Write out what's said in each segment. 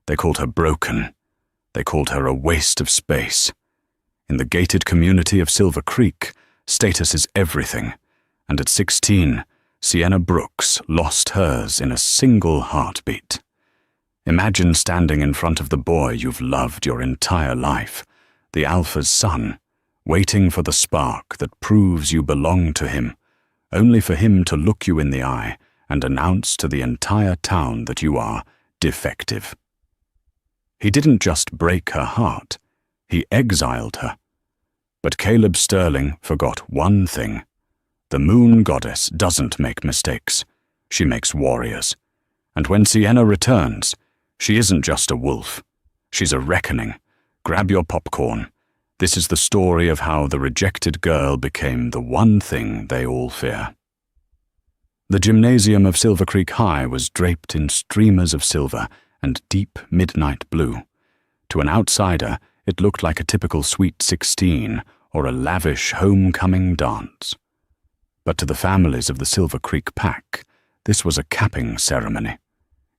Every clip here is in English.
They called her broken. They called her a waste of space. In the gated community of Silver Creek, status is everything, and at 16, Sienna Brooks lost hers in a single heartbeat. Imagine standing in front of the boy you've loved your entire life, the Alpha's son, waiting for the spark that proves you belong to him, only for him to look you in the eye and announce to the entire town that you are defective. He didn't just break her heart, he exiled her. But Caleb Sterling forgot one thing. The moon goddess doesn't make mistakes. She makes warriors. And when Sienna returns, she isn't just a wolf. She's a reckoning. Grab your popcorn. This is the story of how the rejected girl became the one thing they all fear. The gymnasium of Silver Creek High was draped in streamers of silver and deep midnight blue. To an outsider, it looked like a typical Sweet 16 or a lavish homecoming dance. But to the families of the Silver Creek Pack, this was a capping ceremony.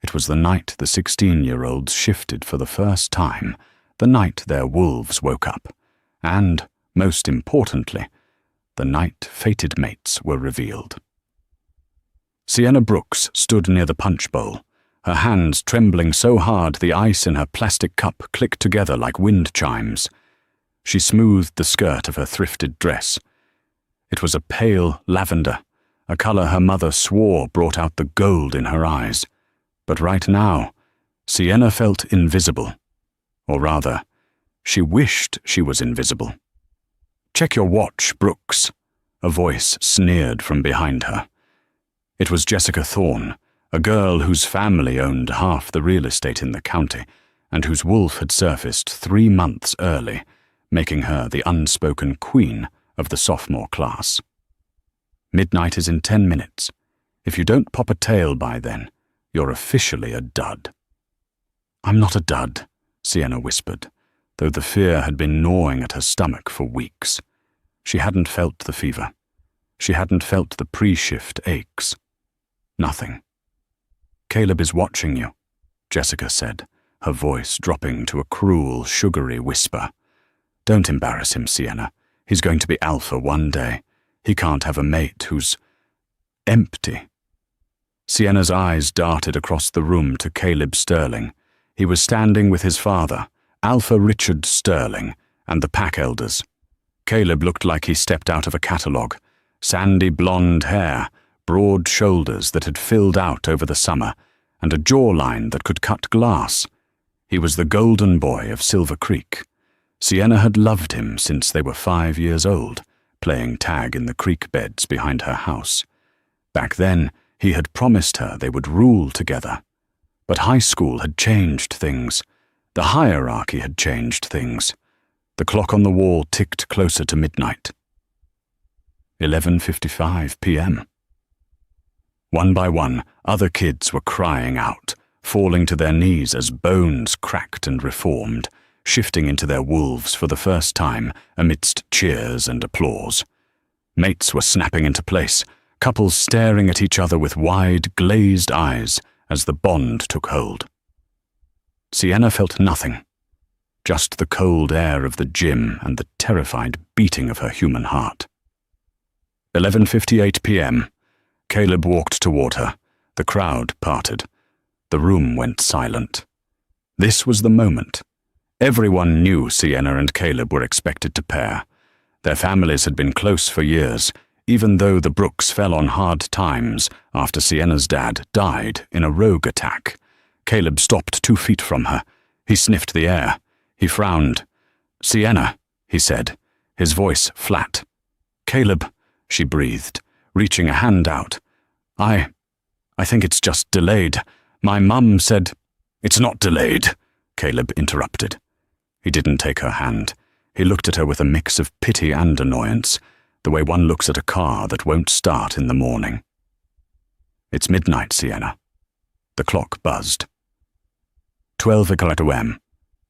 It was the night the 16-year-olds shifted for the first time, the night their wolves woke up, and, most importantly, the night fated mates were revealed. Sienna Brooks stood near the punch bowl, her hands trembling so hard the ice in her plastic cup clicked together like wind chimes. She smoothed the skirt of her thrifted dress. It was a pale lavender, a color her mother swore brought out the gold in her eyes. But right now, Sienna felt invisible. Or rather, she wished she was invisible. "Check your watch, Brooks," a voice sneered from behind her. It was Jessica Thorne, a girl whose family owned half the real estate in the county, and whose wolf had surfaced 3 months early, making her the unspoken queen of the sophomore class. Midnight is in 10 minutes. If you don't pop a tail by then, you're officially a dud. "I'm not a dud," Sienna whispered, though the fear had been gnawing at her stomach for weeks. She hadn't felt the fever. She hadn't felt the pre-shift aches. Nothing. "Caleb is watching you," Jessica said, her voice dropping to a cruel, sugary whisper. "Don't embarrass him, Sienna. He's going to be Alpha one day. He can't have a mate who's empty." Sienna's eyes darted across the room to Caleb Sterling. He was standing with his father, Alpha Richard Sterling, and the pack elders. Caleb looked like he stepped out of a catalogue. Sandy blonde hair, broad shoulders that had filled out over the summer, and a jawline that could cut glass. He was the golden boy of Silver Creek. Sienna had loved him since they were 5 years old, playing tag in the creek beds behind her house. Back then, he had promised her they would rule together. But high school had changed things. The hierarchy had changed things. The clock on the wall ticked closer to midnight. 11:55 p.m. One by one, other kids were crying out, falling to their knees as bones cracked and reformed, shifting into their wolves for the first time amidst cheers and applause. Mates were snapping into place, couples staring at each other with wide, glazed eyes as the bond took hold. Sienna felt nothing, just the cold air of the gym and the terrified beating of her human heart. 11:58 p.m. Caleb walked toward her. The crowd parted. The room went silent. This was the moment. Everyone knew Sienna and Caleb were expected to pair. Their families had been close for years, even though the Brooks fell on hard times after Sienna's dad died in a rogue attack. Caleb stopped 2 feet from her. He sniffed the air. He frowned. "Sienna," he said, his voice flat. "Caleb," she breathed, reaching a hand out. I think it's just delayed. My mum said—" "It's not delayed," Caleb interrupted. He didn't take her hand. He looked at her with a mix of pity and annoyance, the way one looks at a car that won't start in the morning. "It's midnight, Sienna." The clock buzzed. 12 a.m.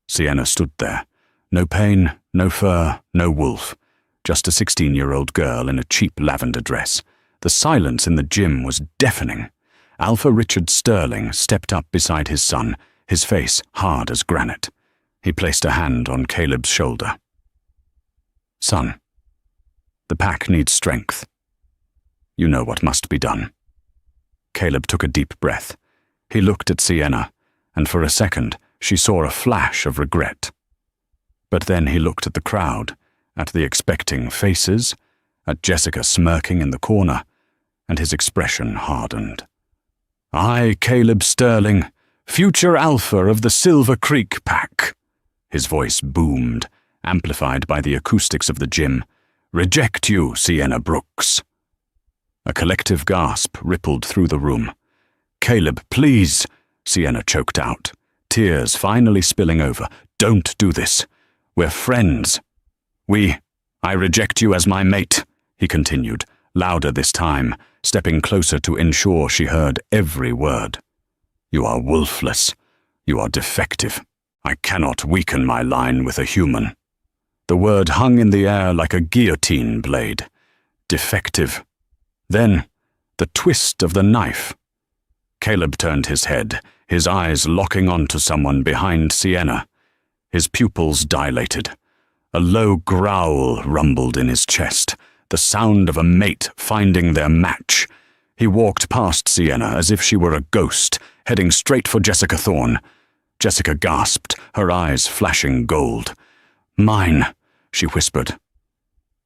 Sienna stood there. No pain, no fur, no wolf. Just a 16-year-old girl in a cheap lavender dress. The silence in the gym was deafening. Alpha Richard Sterling stepped up beside his son, his face hard as granite. He placed a hand on Caleb's shoulder. "Son, the pack needs strength. You know what must be done." Caleb took a deep breath. He looked at Sienna, and for a second she saw a flash of regret. But then he looked at the crowd, at the expecting faces, at Jessica smirking in the corner, and his expression hardened. "I, Caleb Sterling, future Alpha of the Silver Creek Pack," his voice boomed, amplified by the acoustics of the gym, "reject you, Sienna Brooks." A collective gasp rippled through the room. "Caleb, please," Sienna choked out, tears finally spilling over. "Don't do this. We're friends." I reject you as my mate," he continued, louder this time, stepping closer to ensure she heard every word. "You are wolfless. You are defective. I cannot weaken my line with a human." The word hung in the air like a guillotine blade. Defective. Then, the twist of the knife. Caleb turned his head, his eyes locking onto someone behind Sienna. His pupils dilated. A low growl rumbled in his chest, the sound of a mate finding their match. He walked past Sienna as if she were a ghost, heading straight for Jessica Thorne. Jessica gasped, her eyes flashing gold. "Mine," she whispered.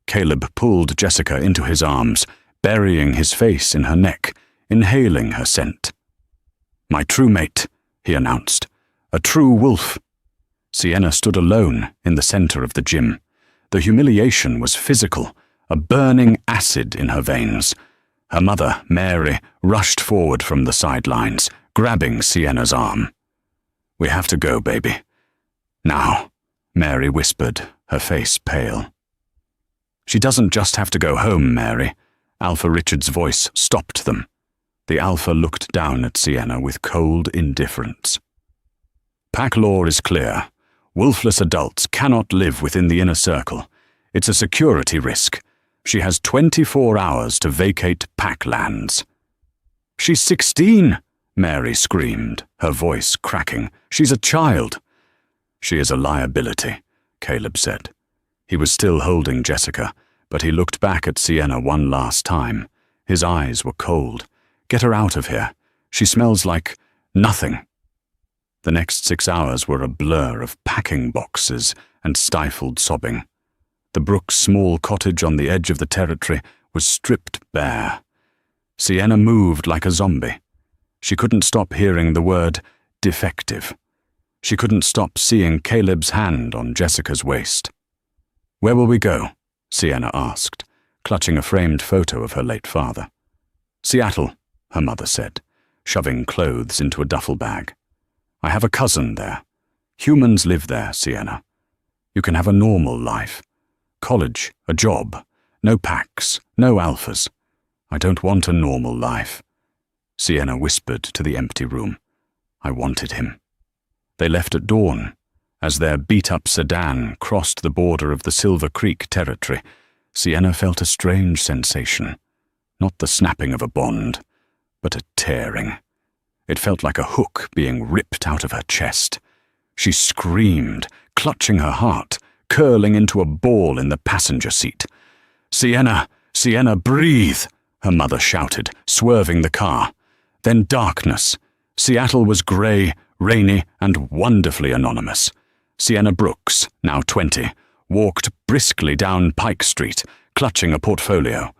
Caleb pulled Jessica into his arms, burying his face in her neck, inhaling her scent. "My true mate," he announced. "A true wolf." Sienna stood alone in the center of the gym. The humiliation was physical, a burning acid in her veins. Her mother, Mary, rushed forward from the sidelines, grabbing Sienna's arm. "We have to go, baby. Now," Mary whispered, her face pale. "She doesn't just have to go home, Mary." Alpha Richard's voice stopped them. The Alpha looked down at Sienna with cold indifference. "Pack law is clear. Wolfless adults cannot live within the inner circle. It's a security risk. She has 24 hours to vacate pack lands." "She's 16!" Mary screamed, her voice cracking. "She's a child." "She is a liability," Caleb said. He was still holding Jessica, but he looked back at Sienna one last time. His eyes were cold. "Get her out of here. She smells like nothing." The next 6 hours were a blur of packing boxes and stifled sobbing. The Brooks' small cottage on the edge of the territory was stripped bare. Sienna moved like a zombie. She couldn't stop hearing the word defective. She couldn't stop seeing Caleb's hand on Jessica's waist. "Where will we go?" Sienna asked, clutching a framed photo of her late father. "Seattle," her mother said, shoving clothes into a duffel bag. "I have a cousin there. Humans live there, Sienna. You can have a normal life. College, a job, no packs, no alphas. I don't want a normal life." Sienna whispered to the empty room. "I wanted him." They left at dawn. As their beat-up sedan crossed the border of the Silver Creek territory, Sienna felt a strange sensation. Not the snapping of a bond, but a tearing. It felt like a hook being ripped out of her chest. She screamed, clutching her heart, curling into a ball in the passenger seat. "Sienna! Sienna, breathe!" her mother shouted, swerving the car. Then darkness. Seattle was grey, rainy, and wonderfully anonymous. Sienna Brooks, now 20, walked briskly down Pike Street, clutching a portfolio.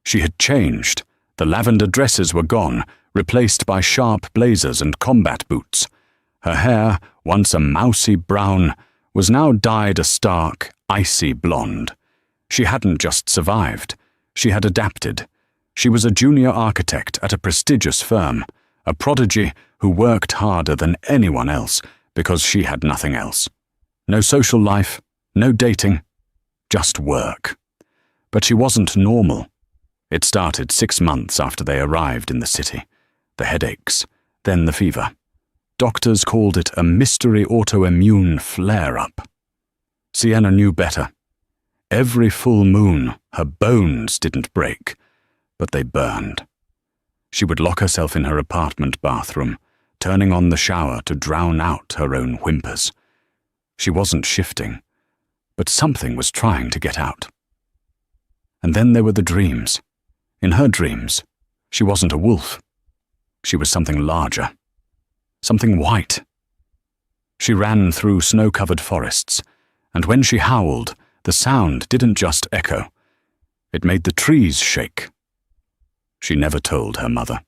She had changed. The lavender dresses were gone, replaced by sharp blazers and combat boots. Her hair, once a mousy brown, was now dyed a stark, icy blonde. She hadn't just survived. She had adapted. She was a junior architect at a prestigious firm, a prodigy who worked harder than anyone else because she had nothing else. No social life, no dating, just work. But she wasn't normal. It started 6 months after they arrived in the city. The headaches, then the fever. Doctors called it a mystery autoimmune flare-up. Sienna knew better. Every full moon, her bones didn't break, but they burned. She would lock herself in her apartment bathroom, turning on the shower to drown out her own whimpers. She wasn't shifting, but something was trying to get out. And then there were the dreams. In her dreams, she wasn't a wolf. She was something larger, something white. She ran through snow-covered forests, and when she howled, the sound didn't just echo. It made the trees shake. She never told her mother.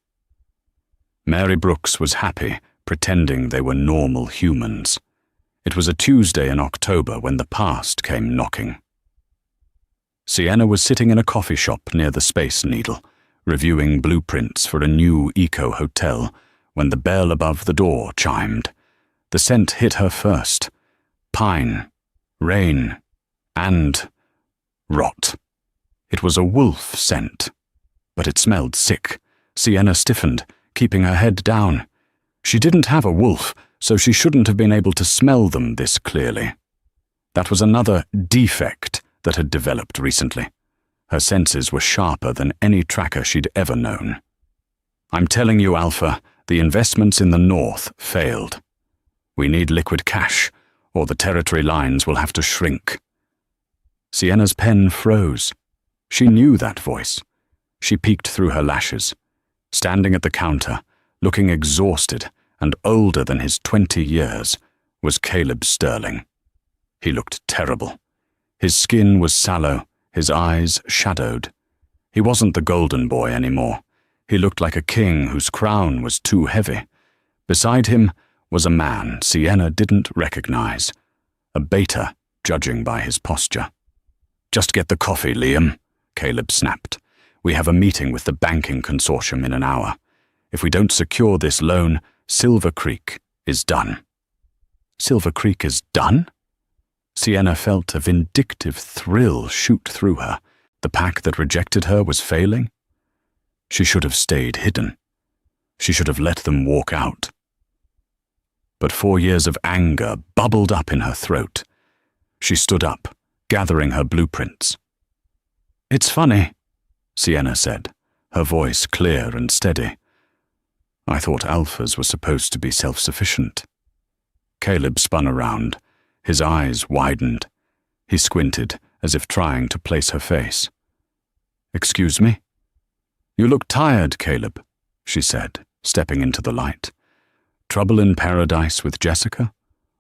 Mary Brooks was happy, pretending they were normal humans. It was a Tuesday in October when the past came knocking. Sienna was sitting in a coffee shop near the Space Needle, reviewing blueprints for a new eco-hotel, when the bell above the door chimed. The scent hit her first. Pine, rain, and rot. It was a wolf scent, but it smelled sick. Sienna stiffened, keeping her head down. She didn't have a wolf, so she shouldn't have been able to smell them this clearly. That was another defect that had developed recently. Her senses were sharper than any tracker she'd ever known. I'm telling you, Alpha, the investments in the north failed. We need liquid cash, or the territory lines will have to shrink. Sienna's pen froze. She knew that voice. She peeked through her lashes. Standing at the counter, looking exhausted and older than his 20 years, was Caleb Sterling. He looked terrible. His skin was sallow, his eyes shadowed. He wasn't the golden boy anymore. He looked like a king whose crown was too heavy. Beside him was a man Sienna didn't recognize, a beta, judging by his posture. "Just get the coffee, Liam," Caleb snapped. "We have a meeting with the banking consortium in an hour. If we don't secure this loan, Silver Creek is done." Silver Creek is done? Sienna felt a vindictive thrill shoot through her. The pack that rejected her was failing. She should have stayed hidden. She should have let them walk out. But 4 years of anger bubbled up in her throat. She stood up, gathering her blueprints. "It's funny," Sienna said, her voice clear and steady. "I thought alphas were supposed to be self-sufficient." Caleb spun around. His eyes widened. He squinted, as if trying to place her face. "Excuse me?" "You look tired, Caleb," she said, stepping into the light. "Trouble in paradise with Jessica?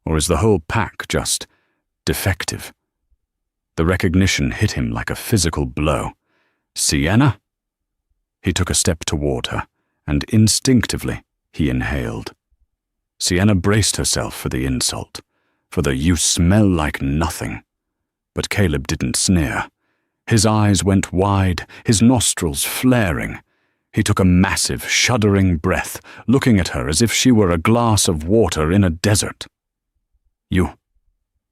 Or is the whole pack just defective?" The recognition hit him like a physical blow. "Sienna?" He took a step toward her, and instinctively he inhaled. Sienna braced herself for the insult, for the "you smell like nothing." But Caleb didn't sneer. His eyes went wide, his nostrils flaring. He took a massive, shuddering breath, looking at her as if she were a glass of water in a desert. "You,"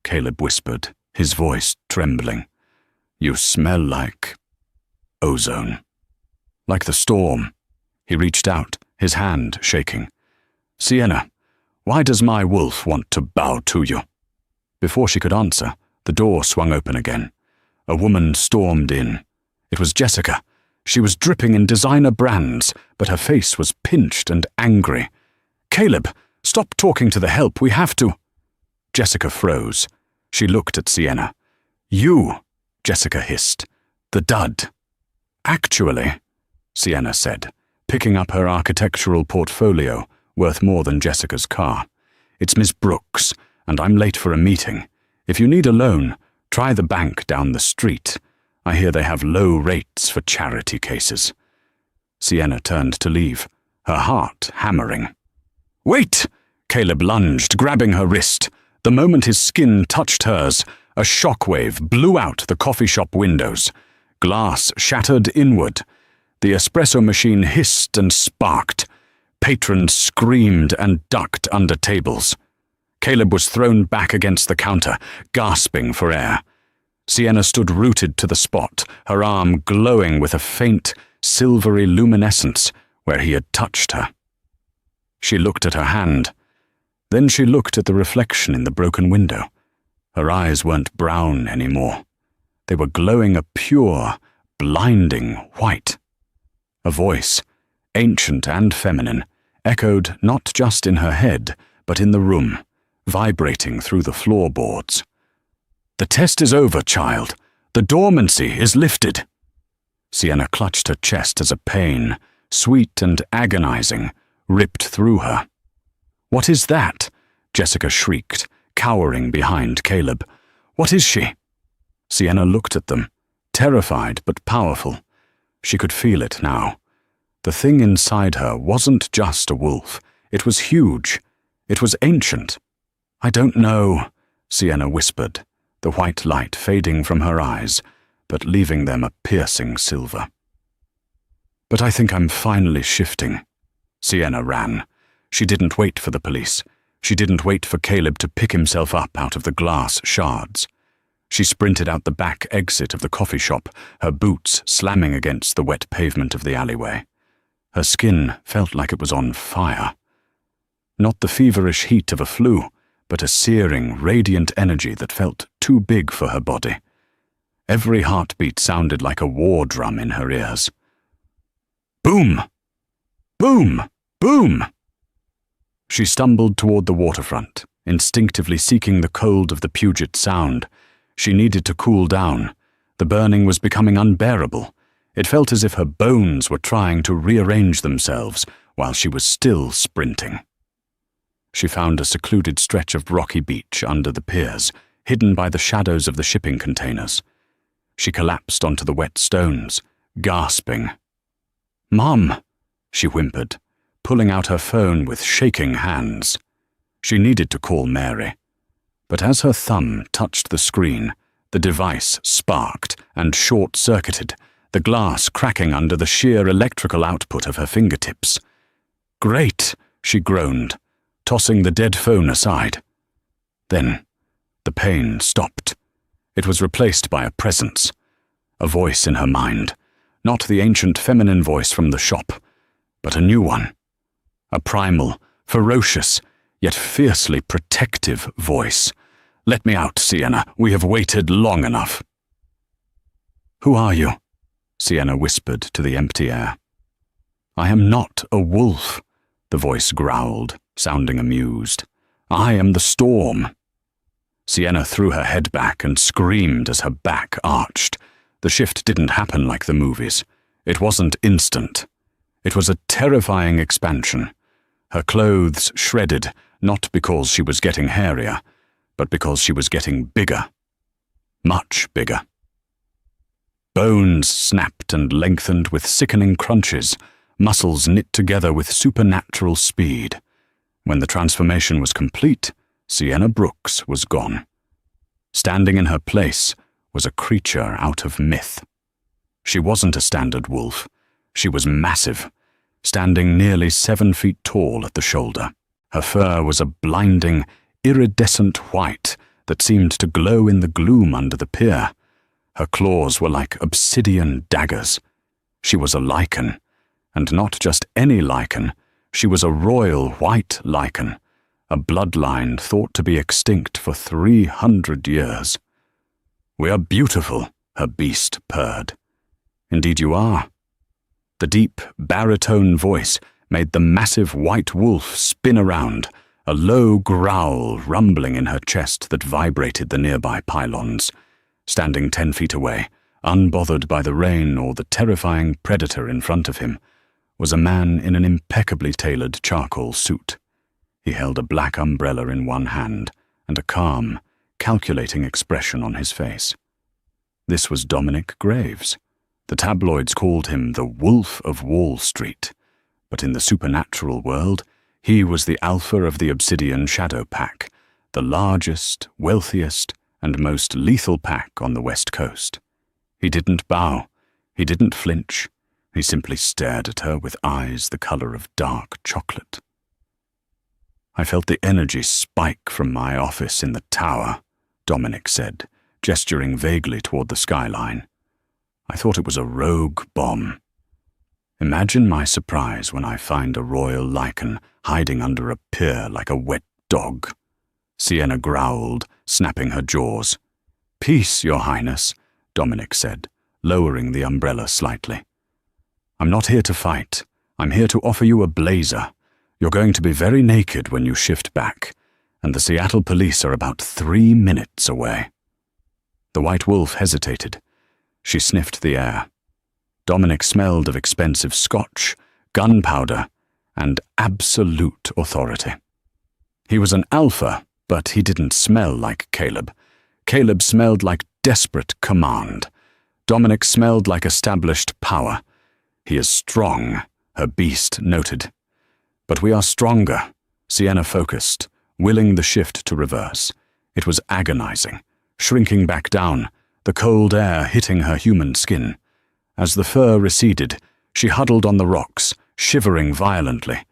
Caleb whispered, his voice trembling. "You smell like ozone. Like the storm." He reached out, his hand shaking. "Sienna, why does my wolf want to bow to you?" Before she could answer, the door swung open again. A woman stormed in. It was Jessica. She was dripping in designer brands, but her face was pinched and angry. "Caleb, stop talking to the help, we have to." Jessica froze. She looked at Sienna. "You," Jessica hissed. "The dud." "Actually," Sienna said, picking up her architectural portfolio, worth more than Jessica's car. "It's Miss Brooks, and I'm late for a meeting. If you need a loan, try the bank down the street. I hear they have low rates for charity cases." Sienna turned to leave, her heart hammering. "Wait!" Caleb lunged, grabbing her wrist. The moment his skin touched hers, a shockwave blew out the coffee shop windows. Glass shattered inward. The espresso machine hissed and sparked. Patrons screamed and ducked under tables. Caleb was thrown back against the counter, gasping for air. Sienna stood rooted to the spot, her arm glowing with a faint, silvery luminescence where he had touched her. She looked at her hand. Then she looked at the reflection in the broken window. Her eyes weren't brown anymore. They were glowing a pure, blinding white. A voice, ancient and feminine, echoed not just in her head, but in the room, vibrating through the floorboards. "The test is over, child. The dormancy is lifted." Sienna clutched her chest as a pain, sweet and agonizing, ripped through her. "What is that?" Jessica shrieked, cowering behind Caleb. "What is she?" Sienna looked at them, terrified but powerful. She could feel it now. The thing inside her wasn't just a wolf. It was huge. It was ancient. "I don't know," Sienna whispered, the white light fading from her eyes, but leaving them a piercing silver. "But I think I'm finally shifting." Sienna ran. She didn't wait for the police. She didn't wait for Caleb to pick himself up out of the glass shards. She sprinted out the back exit of the coffee shop, her boots slamming against the wet pavement of the alleyway. Her skin felt like it was on fire. Not the feverish heat of a flu, but a searing, radiant energy that felt too big for her body. Every heartbeat sounded like a war drum in her ears. Boom! Boom! Boom! She stumbled toward the waterfront, instinctively seeking the cold of the Puget Sound. She needed to cool down. The burning was becoming unbearable. It felt as if her bones were trying to rearrange themselves while she was still sprinting. She found a secluded stretch of rocky beach under the piers, hidden by the shadows of the shipping containers. She collapsed onto the wet stones, gasping. "Mom," she whimpered, pulling out her phone with shaking hands. She needed to call Mary. But as her thumb touched the screen, the device sparked and short-circuited, the glass cracking under the sheer electrical output of her fingertips. "Great," she groaned, tossing the dead phone aside. Then, the pain stopped. It was replaced by a presence, a voice in her mind, not the ancient feminine voice from the shop, but a new one, a primal, ferocious, yet fiercely protective voice. "Let me out, Sienna. We have waited long enough." "Who are you?" Sienna whispered to the empty air. "I am not a wolf," the voice growled, sounding amused. "I am the storm." Sienna threw her head back and screamed as her back arched. The shift didn't happen like the movies. It wasn't instant. It was a terrifying expansion. Her clothes shredded, not because she was getting hairier, but because she was getting bigger. Much bigger. Bones snapped and lengthened with sickening crunches, muscles knit together with supernatural speed. When the transformation was complete, Sienna Brooks was gone. Standing in her place was a creature out of myth. She wasn't a standard wolf. She was massive, standing nearly 7 feet tall at the shoulder. Her fur was a blinding, iridescent white that seemed to glow in the gloom under the pier. Her claws were like obsidian daggers. She was a lichen, and not just any lichen. She was a royal white lichen, a bloodline thought to be extinct for 300 years. "We are beautiful," her beast purred. "Indeed you are." The deep, baritone voice made the massive white wolf spin around, a low growl rumbling in her chest that vibrated the nearby pylons. Standing 10 feet away, unbothered by the rain or the terrifying predator in front of him, was a man in an impeccably tailored charcoal suit. He held a black umbrella in one hand and a calm, calculating expression on his face. This was Dominic Graves. The tabloids called him the Wolf of Wall Street, but in the supernatural world, he was the alpha of the Obsidian Shadow Pack, the largest, wealthiest, and most lethal pack on the West Coast. He didn't bow. He didn't flinch. He simply stared at her with eyes the color of dark chocolate. "I felt the energy spike from my office in the tower," Dominic said, gesturing vaguely toward the skyline. "I thought it was a rogue bomb. Imagine my surprise when I find a royal lichen hiding under a pier like a wet dog." Sienna growled, snapping her jaws. "Peace, Your Highness," Dominic said, lowering the umbrella slightly. "I'm not here to fight. I'm here to offer you a blazer. You're going to be very naked when you shift back, and the Seattle police are about 3 minutes away." The white wolf hesitated. She sniffed the air. Dominic smelled of expensive scotch, gunpowder, and absolute authority. He was an alpha, but he didn't smell like Caleb. Caleb smelled like desperate command. Dominic smelled like established power. "He is strong," her beast noted. "But we are stronger," Sienna focused, willing the shift to reverse. It was agonizing, shrinking back down, the cold air hitting her human skin. As the fur receded, she huddled on the rocks, shivering violently.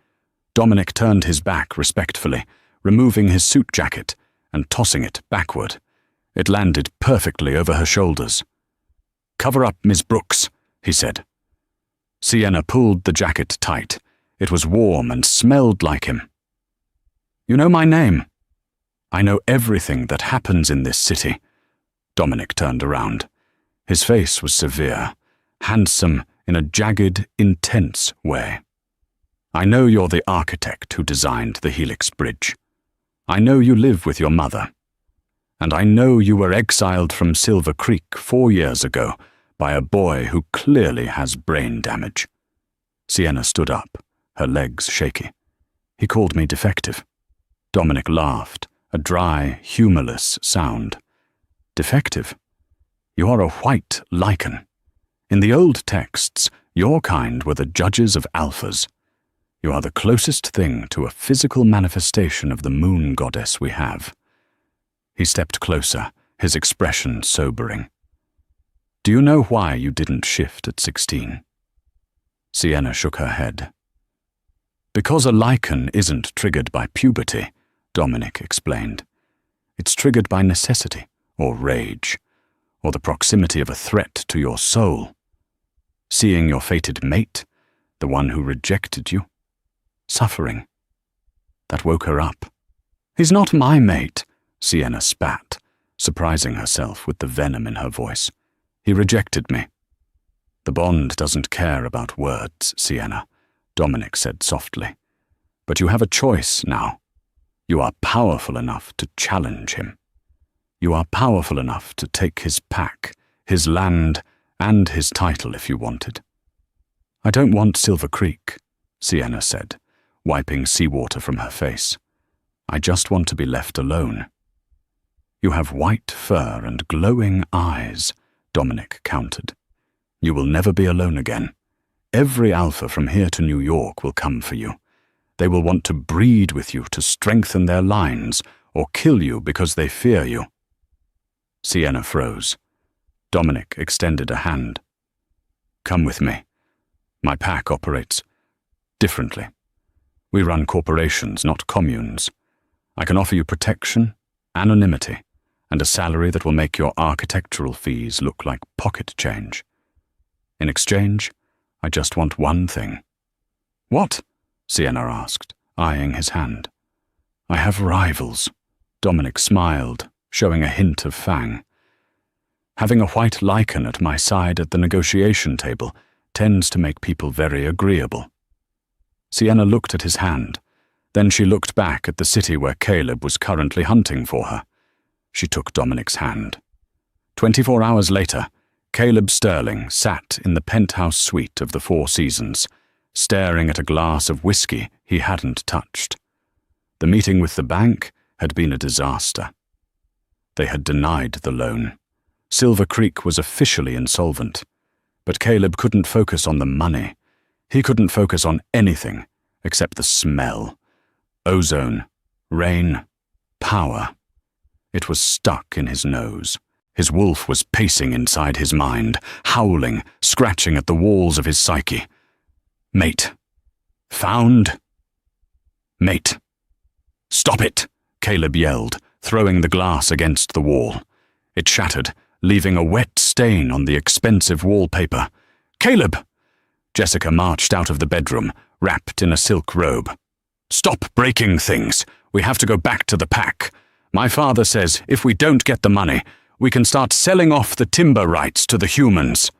Dominic turned his back respectfully, removing his suit jacket and tossing it backward. It landed perfectly over her shoulders. "Cover up, Miss Brooks," he said. Sienna pulled the jacket tight. It was warm and smelled like him. "You know my name?" "I know everything that happens in this city." Dominic turned around. His face was severe, handsome in a jagged, intense way. "I know you're the architect who designed the Helix Bridge. I know you live with your mother. And I know you were exiled from Silver Creek 4 years ago by a boy who clearly has brain damage." Sienna stood up, her legs shaky. "He called me defective." Dominic laughed, a dry, humorless sound. "Defective? You are a white lichen. In the old texts, your kind were the judges of alphas. You are the closest thing to a physical manifestation of the moon goddess we have." He stepped closer, his expression sobering. "Do you know why you didn't shift at 16? Sienna shook her head. "Because a lichen isn't triggered by puberty," Dominic explained. "It's triggered by necessity, or rage, or the proximity of a threat to your soul. Seeing your fated mate, the one who rejected you, suffering. That woke her up. He's not my mate," Sienna spat, surprising herself with the venom in her voice. "He rejected me." "The bond doesn't care about words, Sienna," Dominic said softly. "But you have a choice now. You are powerful enough to challenge him. You are powerful enough to take his pack, his land, and his title if you wanted." "I don't want Silver Creek," Sienna said, wiping seawater from her face. "I just want to be left alone." "You have white fur and glowing eyes," Dominic countered. "You will never be alone again. Every alpha from here to New York will come for you. They will want to breed with you to strengthen their lines, or kill you because they fear you." Sienna froze. Dominic extended a hand. "Come with me. My pack operates differently. We run corporations, not communes. I can offer you protection, anonymity, and a salary that will make your architectural fees look like pocket change. In exchange, I just want one thing." "What?" Sienna asked, eyeing his hand. "I have rivals." Dominic smiled, showing a hint of fang. "Having a white lichen at my side at the negotiation table tends to make people very agreeable." Sienna looked at his hand. Then she looked back at the city where Caleb was currently hunting for her. She took Dominic's hand. 24 hours later, Caleb Sterling sat in the penthouse suite of the Four Seasons, staring at a glass of whiskey he hadn't touched. The meeting with the bank had been a disaster. They had denied the loan. Silver Creek was officially insolvent. But Caleb couldn't focus on the money. He couldn't focus on anything except the smell. Ozone, rain, power. It was stuck in his nose. His wolf was pacing inside his mind, howling, scratching at the walls of his psyche. Mate. Found. Mate. "Stop it!" Caleb yelled, throwing the glass against the wall. It shattered, leaving a wet stain on the expensive wallpaper. "Caleb!" Jessica marched out of the bedroom, wrapped in a silk robe. "Stop breaking things. We have to go back to the pack. My father says if we don't get the money, we can start selling off the timber rights to the humans."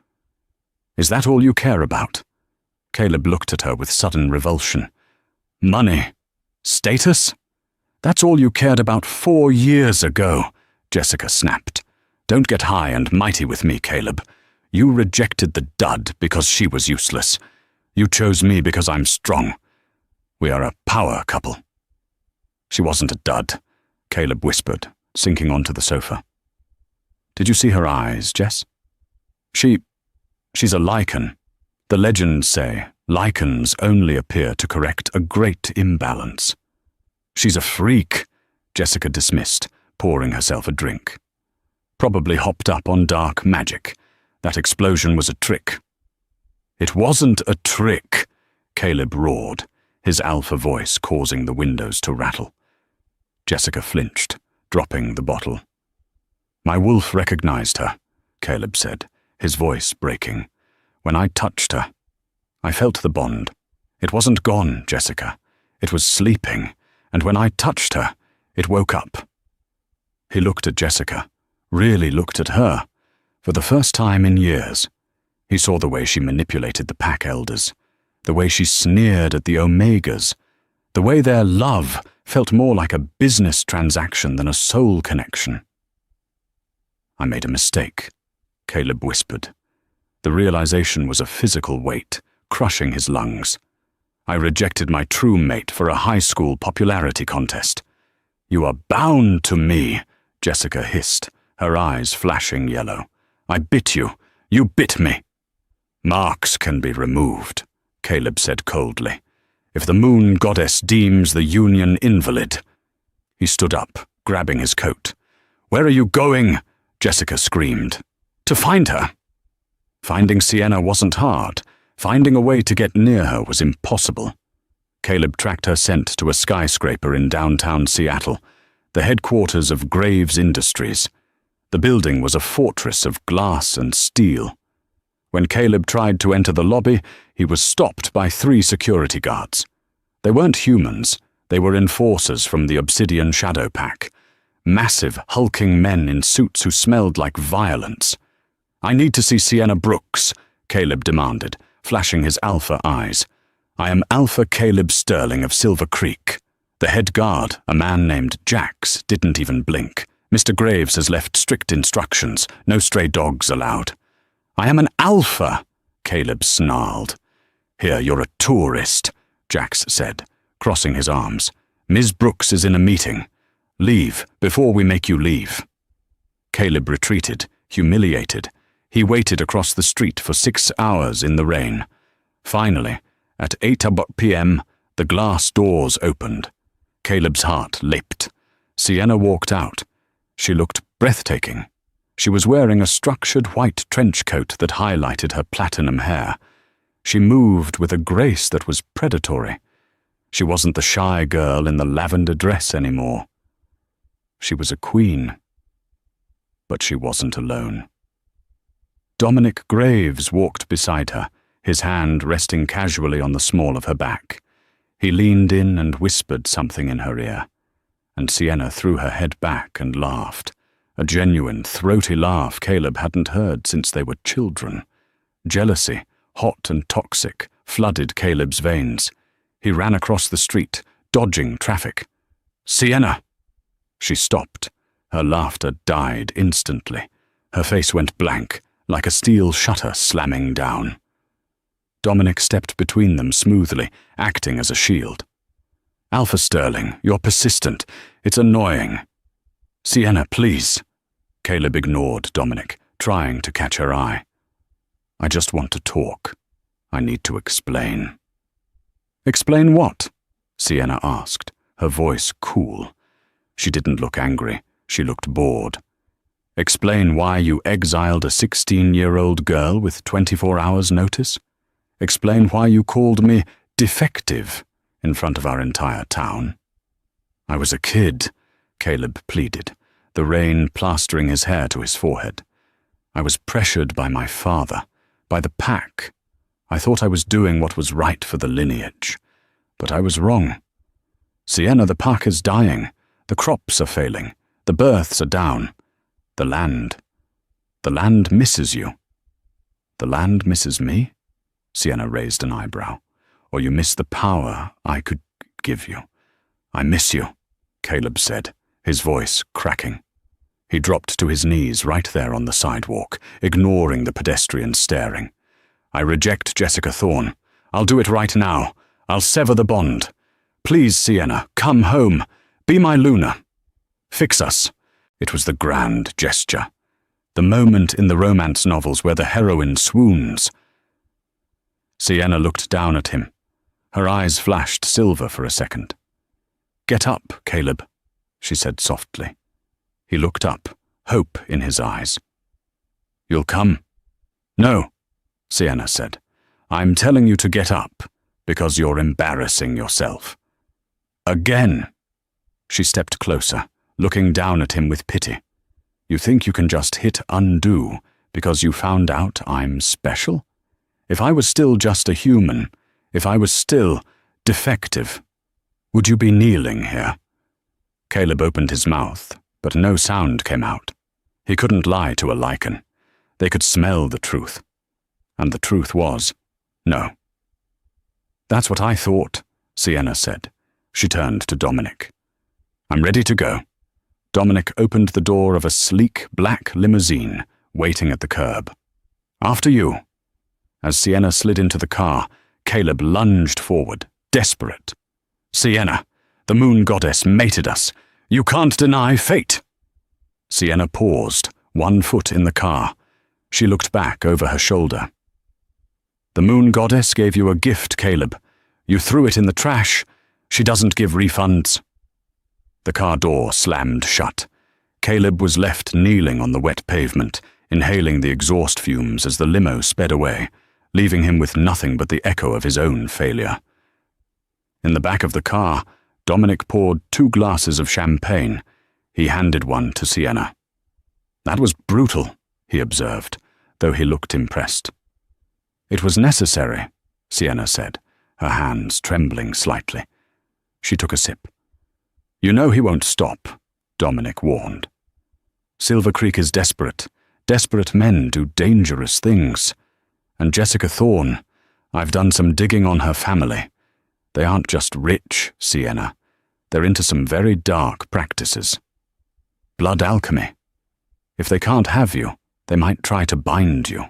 "Is that all you care about?" Caleb looked at her with sudden revulsion. Money. Status? That's all you cared about 4 years ago, Jessica snapped. Don't get high and mighty with me, Caleb. You rejected the dud because she was useless. You chose me because I'm strong. We are a power couple. She wasn't a dud, Caleb whispered, sinking onto the sofa. Did you see her eyes, Jess? She's a lichen. The legends say lichens only appear to correct a great imbalance. She's a freak, Jessica dismissed, pouring herself a drink. Probably hopped up on dark magic. That explosion was a trick. It wasn't a trick, Caleb roared, his alpha voice causing the windows to rattle. Jessica flinched, dropping the bottle. My wolf recognized her, Caleb said, his voice breaking. When I touched her, I felt the bond. It wasn't gone, Jessica. It was sleeping, and when I touched her, it woke up. He looked at Jessica, really looked at her, for the first time in years. He saw the way she manipulated the pack elders, the way she sneered at the Omegas, the way their love felt more like a business transaction than a soul connection. I made a mistake, Caleb whispered. The realization was a physical weight, crushing his lungs. I rejected my true mate for a high school popularity contest. You are bound to me, Jessica hissed, her eyes flashing yellow. I bit you. You bit me. Marks can be removed, Caleb said coldly. If the moon goddess deems the union invalid. He stood up, grabbing his coat. Where are you going? Jessica screamed. To find her. Finding Sienna wasn't hard. Finding a way to get near her was impossible. Caleb tracked her scent to a skyscraper in downtown Seattle, the headquarters of Graves Industries. The building was a fortress of glass and steel. When Caleb tried to enter the lobby, he was stopped by 3 security guards. They weren't humans. They were enforcers from the Obsidian Shadow Pack. Massive, hulking men in suits who smelled like violence. I need to see Sienna Brooks, Caleb demanded, flashing his alpha eyes. I am Alpha Caleb Sterling of Silver Creek. The head guard, a man named Jax, didn't even blink. Mr. Graves has left strict instructions, no stray dogs allowed. I am an alpha, Caleb snarled. Here, you're a tourist, Jax said, crossing his arms. Ms. Brooks is in a meeting. Leave before we make you leave. Caleb retreated, humiliated. He waited across the street for 6 hours in the rain. Finally, at 8 p.m., the glass doors opened. Caleb's heart leaped. Sienna walked out. She looked breathtaking. She was wearing a structured white trench coat that highlighted her platinum hair. She moved with a grace that was predatory. She wasn't the shy girl in the lavender dress anymore. She was a queen. But she wasn't alone. Dominic Graves walked beside her, his hand resting casually on the small of her back. He leaned in and whispered something in her ear, and Sienna threw her head back and laughed, a genuine, throaty laugh Caleb hadn't heard since they were children. Jealousy, hot and toxic, flooded Caleb's veins. He ran across the street, dodging traffic. Sienna! She stopped. Her laughter died instantly. Her face went blank, like a steel shutter slamming down. Dominic stepped between them smoothly, acting as a shield. Alpha Sterling, you're persistent. It's annoying. Sienna, please. Caleb ignored Dominic, trying to catch her eye. I just want to talk. I need to explain. Explain what? Sienna asked, her voice cool. She didn't look angry. She looked bored. Explain why you exiled a 16-year-old girl with 24 hours' notice? Explain why you called me defective in front of our entire town. I was a kid, Caleb pleaded, the rain plastering his hair to his forehead. I was pressured by my father, by the pack. I thought I was doing what was right for the lineage. But I was wrong. Sienna, the pack is dying. The crops are failing. The births are down. The land misses you. The land misses me? Sienna raised an eyebrow. Or you miss the power I could give you. I miss you, Caleb said, his voice cracking. He dropped to his knees right there on the sidewalk, ignoring the pedestrians staring. I reject Jessica Thorne. I'll do it right now. I'll sever the bond. Please, Sienna, come home. Be my Luna. Fix us. It was the grand gesture. The moment in the romance novels where the heroine swoons. Sienna looked down at him. Her eyes flashed silver for a second. Get up, Caleb, she said softly. He looked up, hope in his eyes. You'll come? No, Sienna said. I'm telling you to get up, because you're embarrassing yourself. Again. She stepped closer, looking down at him with pity. You think you can just hit undo because you found out I'm special? If I was still just a human, if I was still defective, would you be kneeling here? Caleb opened his mouth, but no sound came out. He couldn't lie to a lichen. They could smell the truth. And the truth was, no. That's what I thought, Sienna said. She turned to Dominic. I'm ready to go. Dominic opened the door of a sleek black limousine waiting at the curb. After you. As Sienna slid into the car, Caleb lunged forward, desperate. Sienna, the moon goddess mated us. You can't deny fate. Sienna paused, one foot in the car. She looked back over her shoulder. The moon goddess gave you a gift, Caleb. You threw it in the trash. She doesn't give refunds. The car door slammed shut. Caleb was left kneeling on the wet pavement, inhaling the exhaust fumes as the limo sped away, leaving him with nothing but the echo of his own failure. In the back of the car, Dominic poured 2 glasses of champagne. He handed one to Sienna. That was brutal, he observed, though he looked impressed. It was necessary, Sienna said, her hands trembling slightly. She took a sip. You know he won't stop, Dominic warned. Silver Creek is desperate. Desperate men do dangerous things. And Jessica Thorne, I've done some digging on her family. They aren't just rich, Sienna. They're into some very dark practices. Blood alchemy. If they can't have you, they might try to bind you.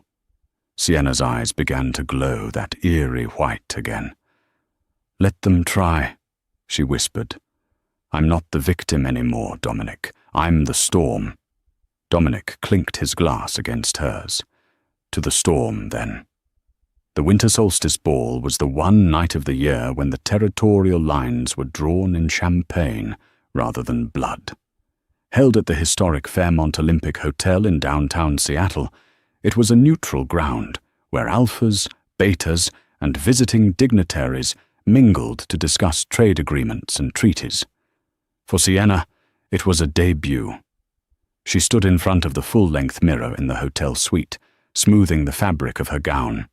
Sienna's eyes began to glow that eerie white again. Let them try, she whispered. I'm not the victim anymore, Dominic. I'm the storm. Dominic clinked his glass against hers. To the storm, then. The winter solstice ball was the one night of the year when the territorial lines were drawn in champagne rather than blood. Held at the historic Fairmont Olympic Hotel in downtown Seattle, it was a neutral ground where alphas, betas, and visiting dignitaries mingled to discuss trade agreements and treaties. For Sienna, it was a debut. She stood in front of the full-length mirror in the hotel suite, smoothing the fabric of her gown.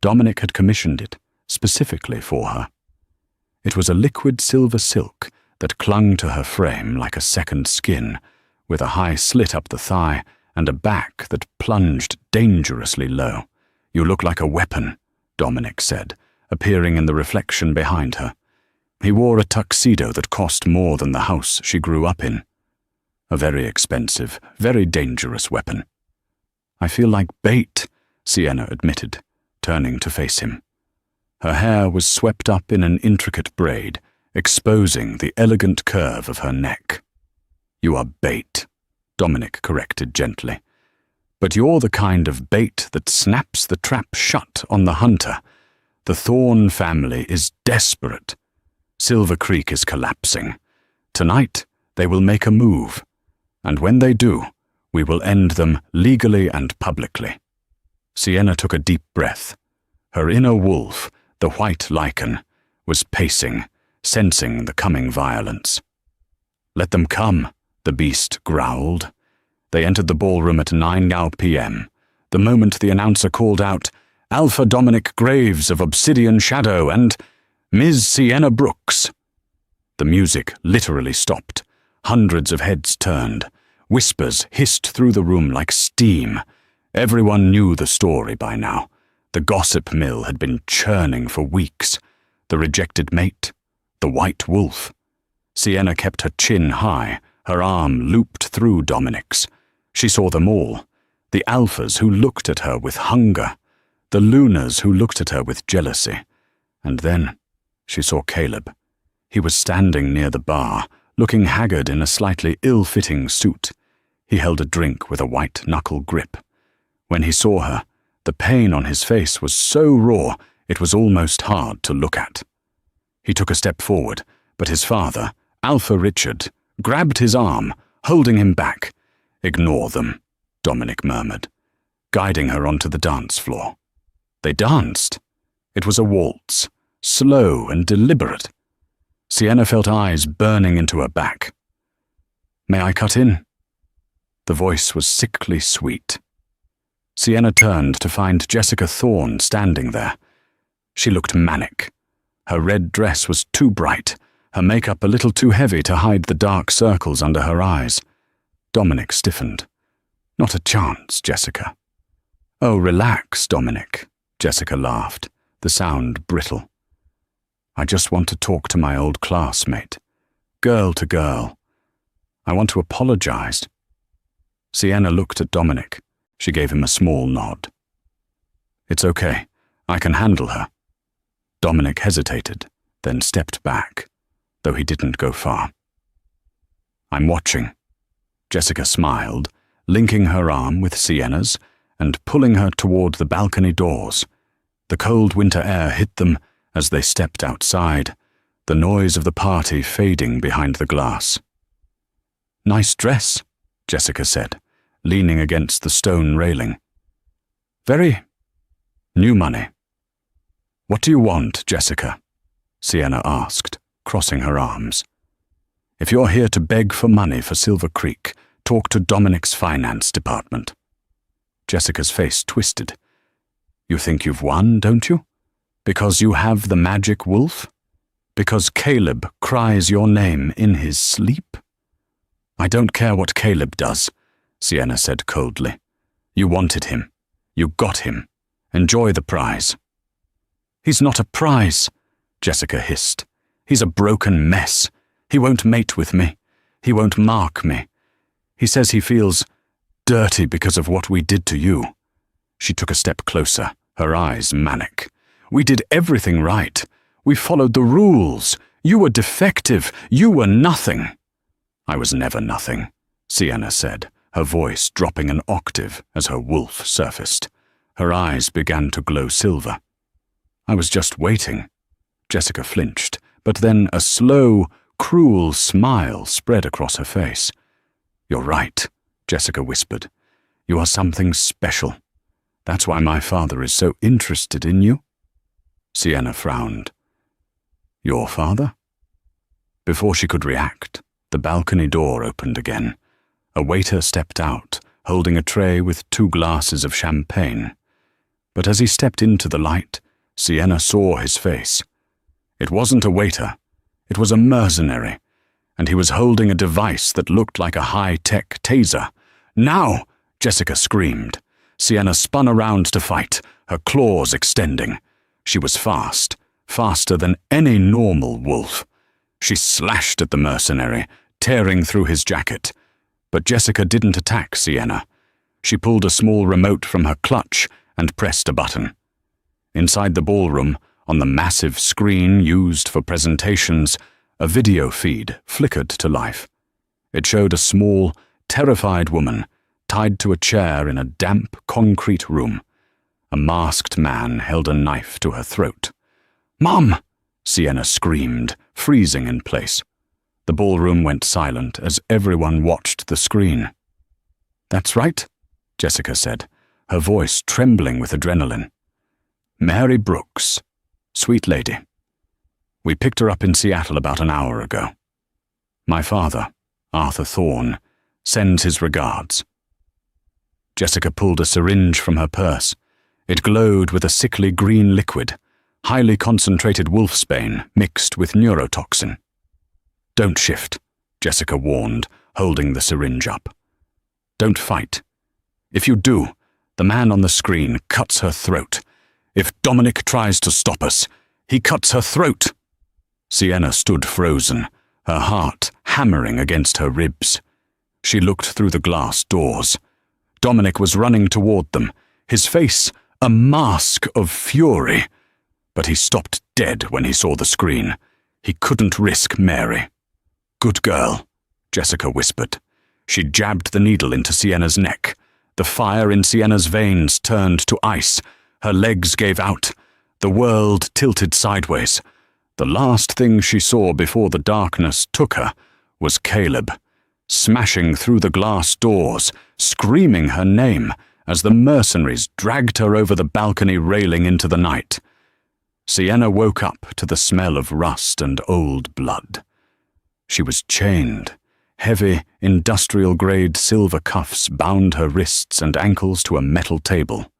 Dominic had commissioned it, specifically for her. It was a liquid silver silk that clung to her frame like a second skin, with a high slit up the thigh and a back that plunged dangerously low. You look like a weapon, Dominic said, appearing in the reflection behind her. He wore a tuxedo that cost more than the house she grew up in. A very expensive, very dangerous weapon. I feel like bait, Sienna admitted, turning to face him. Her hair was swept up in an intricate braid, exposing the elegant curve of her neck. You are bait, Dominic corrected gently. But you're the kind of bait that snaps the trap shut on the hunter. The Thorne family is desperate. Silver Creek is collapsing. Tonight, they will make a move. And when they do, we will end them legally and publicly. Sienna took a deep breath. Her inner wolf, the white lichen, was pacing, sensing the coming violence. Let them come, the beast growled. They entered the ballroom at 9 p.m. The moment the announcer called out, Alpha Dominic Graves of Obsidian Shadow and Ms. Sienna Brooks. The music literally stopped. Hundreds of heads turned. Whispers hissed through the room like steam. Everyone knew the story by now. The gossip mill had been churning for weeks. The rejected mate, The white wolf. Sienna kept her chin high, her arm looped through Dominic's. She saw them all. The alphas who looked at her with hunger, the lunars who looked at her with jealousy. And then she saw Caleb. He was standing near the bar, looking haggard in a slightly ill-fitting suit. He held a drink with a white-knuckle grip. When he saw her, the pain on his face was so raw it was almost hard to look at. He took a step forward, but his father, Alpha Richard, grabbed his arm, holding him back. "Ignore them," Dominic murmured, guiding her onto the dance floor. They danced. It was a waltz, slow and deliberate. Sienna felt eyes burning into her back. "May I cut in?" The voice was sickly sweet. Sienna turned to find Jessica Thorne standing there. She looked manic. Her red dress was too bright, her makeup a little too heavy to hide the dark circles under her eyes. Dominic stiffened. "Not a chance, Jessica." "Oh, relax, Dominic," Jessica laughed, the sound brittle. "I just want to talk to my old classmate, girl to girl. I want to apologize." Sienna looked at Dominic. She gave him a small nod. "It's okay. I can handle her." Dominic hesitated, then stepped back, though he didn't go far. "I'm watching." Jessica smiled, linking her arm with Sienna's and pulling her toward the balcony doors. The cold winter air hit them as they stepped outside, the noise of the party fading behind the glass. "Nice dress," Jessica said, leaning against the stone railing. "Very new money." "What do you want, Jessica?" Sienna asked, crossing her arms. "If you're here to beg for money for Silver Creek, talk to Dominic's finance department." Jessica's face twisted. "You think you've won, don't you? Because you have the magic wolf? Because Caleb cries your name in his sleep?" "I don't care what Caleb does," Sienna said coldly. "You wanted him. You got him. Enjoy the prize." "He's not a prize," Jessica hissed. "He's a broken mess. He won't mate with me. He won't mark me. He says he feels dirty because of what we did to you." She took a step closer, her eyes manic. "We did everything right. We followed the rules. You were defective. You were nothing." "I was never nothing," Sienna said, her voice dropping an octave as her wolf surfaced. Her eyes began to glow silver. "I was just waiting." Jessica flinched, but then a slow, cruel smile spread across her face. "You're right," Jessica whispered. "You are something special. That's why my father is so interested in you." Sienna frowned. "Your father?" Before she could react, the balcony door opened again. A waiter stepped out, holding a tray with 2 glasses of champagne. But as he stepped into the light, Sienna saw his face. It wasn't a waiter. It was a mercenary, and he was holding a device that looked like a high-tech taser. "Now!" Jessica screamed. Sienna spun around to fight, her claws extending. She was fast, faster than any normal wolf. She slashed at the mercenary, tearing through his jacket. But Jessica didn't attack Sienna. She pulled a small remote from her clutch and pressed a button. Inside the ballroom, on the massive screen used for presentations, a video feed flickered to life. It showed a small, terrified woman tied to a chair in a damp, concrete room. A masked man held a knife to her throat. "Mom!" Sienna screamed, freezing in place. The ballroom went silent as everyone watched the screen. "That's right," Jessica said, her voice trembling with adrenaline. "Mary Brooks. Sweet lady. We picked her up in Seattle about an hour ago. My father, Arthur Thorne, sends his regards." Jessica pulled a syringe from her purse. It glowed with a sickly green liquid, highly concentrated wolfsbane mixed with neurotoxin. "Don't shift," Jessica warned, holding the syringe up. "Don't fight. If you do, the man on the screen cuts her throat. If Dominic tries to stop us, he cuts her throat." Sienna stood frozen, her heart hammering against her ribs. She looked through the glass doors. Dominic was running toward them, his face a mask of fury. But he stopped dead when he saw the screen. He couldn't risk Mary. "Good girl," Jessica whispered. She jabbed the needle into Sienna's neck. The fire in Sienna's veins turned to ice. Her legs gave out. The world tilted sideways. The last thing she saw before the darkness took her was Caleb, smashing through the glass doors, screaming her name as the mercenaries dragged her over the balcony railing into the night. Sienna woke up to the smell of rust and old blood. She was chained. Heavy, industrial-grade silver cuffs bound her wrists and ankles to a metal table.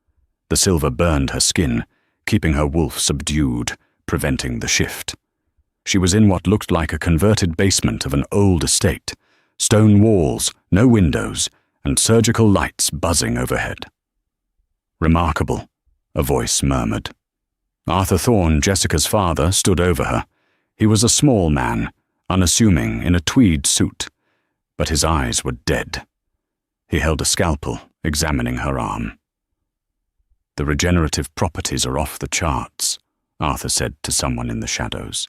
The silver burned her skin, keeping her wolf subdued, preventing the shift. She was in what looked like a converted basement of an old estate, stone walls, no windows, and surgical lights buzzing overhead. "Remarkable," a voice murmured. Arthur Thorne, Jessica's father, stood over her. He was a small man, unassuming, in a tweed suit, but his eyes were dead. He held a scalpel, examining her arm. "The regenerative properties are off the charts," Arthur said to someone in the shadows.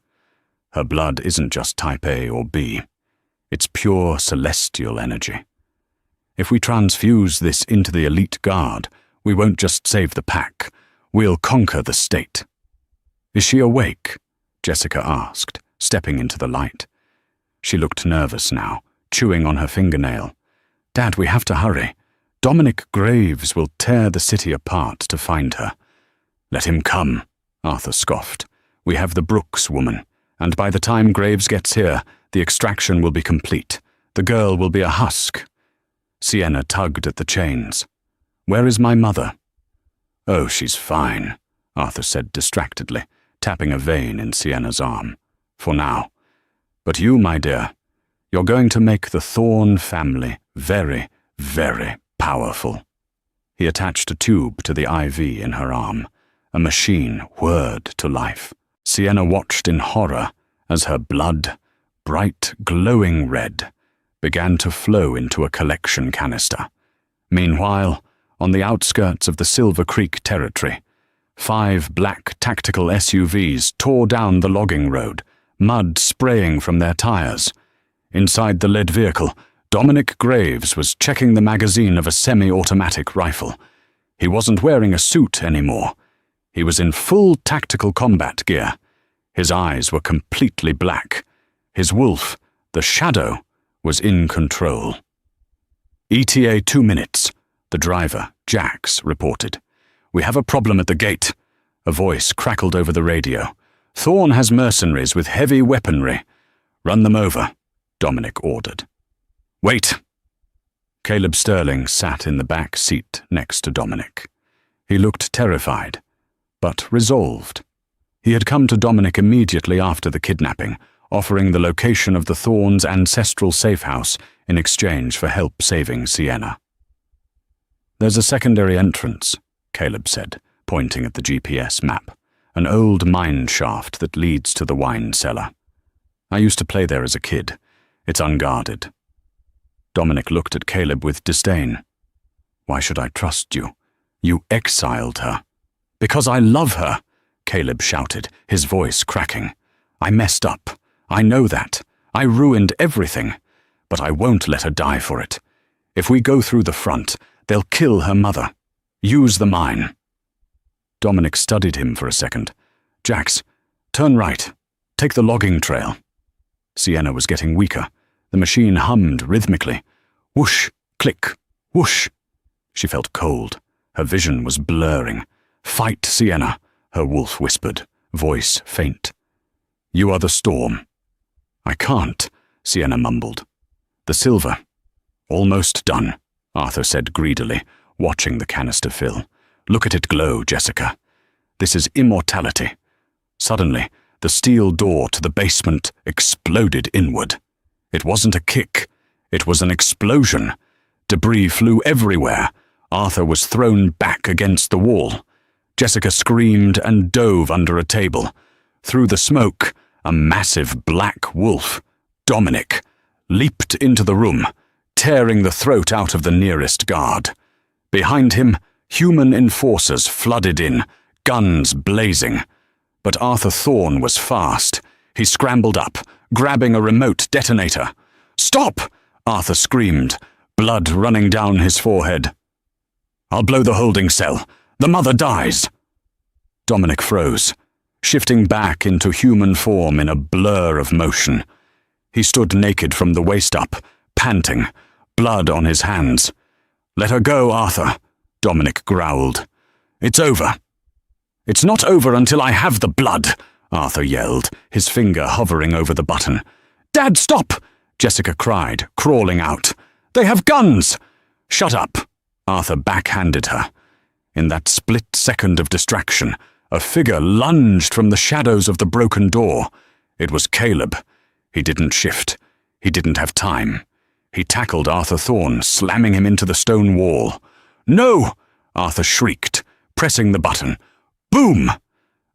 "Her blood isn't just type A or B. It's pure celestial energy. If we transfuse this into the elite guard, we won't just save the pack, we'll conquer the state." "Is she awake?" Jessica asked, stepping into the light. She looked nervous now, chewing on her fingernail. "Dad, we have to hurry. Dominic Graves will tear the city apart to find her." "Let him come," Arthur scoffed. "We have the Brooks woman, and by the time Graves gets here, the extraction will be complete. The girl will be a husk." Sienna tugged at the chains. "Where is my mother?" "Oh, she's fine," Arthur said distractedly, tapping a vein in Sienna's arm. "For now. But you, my dear, you're going to make the Thorne family very, very powerful." He attached a tube to the IV in her arm. A machine whirred to life. Sienna watched in horror as her blood, bright, glowing red, began to flow into a collection canister. Meanwhile, on the outskirts of the Silver Creek territory, 5 black tactical SUVs tore down the logging road, mud spraying from their tires. Inside the lead vehicle, Dominic Graves was checking the magazine of a semi-automatic rifle. He wasn't wearing a suit anymore. He was in full tactical combat gear. His eyes were completely black. His wolf, the Shadow, was in control. "ETA 2 minutes, the driver, Jax, reported. "We have a problem at the gate." A voice crackled over the radio. "Thorne has mercenaries with heavy weaponry. Run them over," Dominic ordered. "Wait." Caleb Sterling sat in the back seat next to Dominic. He looked terrified, but resolved. He had come to Dominic immediately after the kidnapping, offering the location of the Thornes' ancestral safe house in exchange for help saving Sienna. "There's a secondary entrance," Caleb said, pointing at the GPS map. "An old mine shaft that leads to the wine cellar. I used to play there as a kid. It's unguarded." Dominic looked at Caleb with disdain. "Why should I trust you? You exiled her." "Because I love her," Caleb shouted, his voice cracking. "I messed up. I know that. I ruined everything. But I won't let her die for it. If we go through the front, they'll kill her mother. Use the mine." Dominic studied him for a second. "Jax, turn right. Take the logging trail." Sienna was getting weaker. The machine hummed rhythmically. Whoosh, click, whoosh. She felt cold. Her vision was blurring. "Fight, Sienna," her wolf whispered, voice faint. "You are the storm." "I can't," Sienna mumbled. "The silver." "Almost done," Arthur said greedily, watching the canister fill. "Look at it glow, Jessica. This is immortality." Suddenly, the steel door to the basement exploded inward. It wasn't a kick. It was an explosion. Debris flew everywhere. Arthur was thrown back against the wall. Jessica screamed and dove under a table. Through the smoke, A massive black wolf, Dominic, leaped into the room, tearing the throat out of the nearest guard. Behind him, human enforcers flooded in, guns blazing. But Arthur Thorne was fast. He scrambled up, grabbing a remote detonator. "Stop!" Arthur screamed, blood running down his forehead. "I'll blow the holding cell. The mother dies." Dominic froze, shifting back into human form in a blur of motion. He stood naked from the waist up, panting, blood on his hands. "Let her go, Arthur," Dominic growled. "It's over." "It's not over until I have the blood," Arthur yelled, his finger hovering over the button. "Dad, stop!" Jessica cried, crawling out. "They have guns!" "Shut up," Arthur backhanded her. In that split second of distraction, a figure lunged from the shadows of the broken door. It was Caleb. He didn't shift. He didn't have time. He tackled Arthur Thorne, slamming him into the stone wall. "No!" Arthur shrieked, pressing the button. Boom!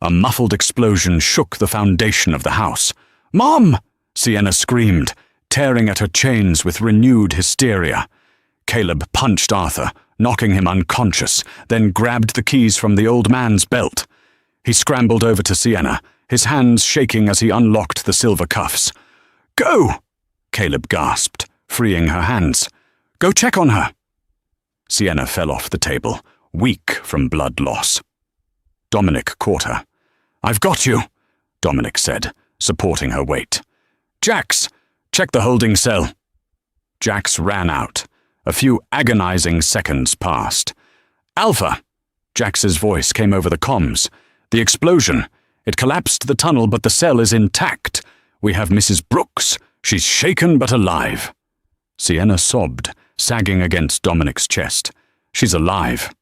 A muffled explosion shook the foundation of the house. "Mom!" Sienna screamed, tearing at her chains with renewed hysteria. Caleb punched Arthur, knocking him unconscious, then grabbed the keys from the old man's belt. He scrambled over to Sienna, his hands shaking as he unlocked the silver cuffs. "Go!" Caleb gasped, freeing her hands. "Go check on her." Sienna fell off the table, weak from blood loss. Dominic caught her. "I've got you," Dominic said, supporting her weight. "Jax, check the holding cell." Jax ran out. A few agonizing seconds passed. "Alpha!" Jax's voice came over the comms. "The explosion. It collapsed the tunnel, but the cell is intact. We have Mrs. Brooks. She's shaken but alive." Sienna sobbed, sagging against Dominic's chest. "She's alive."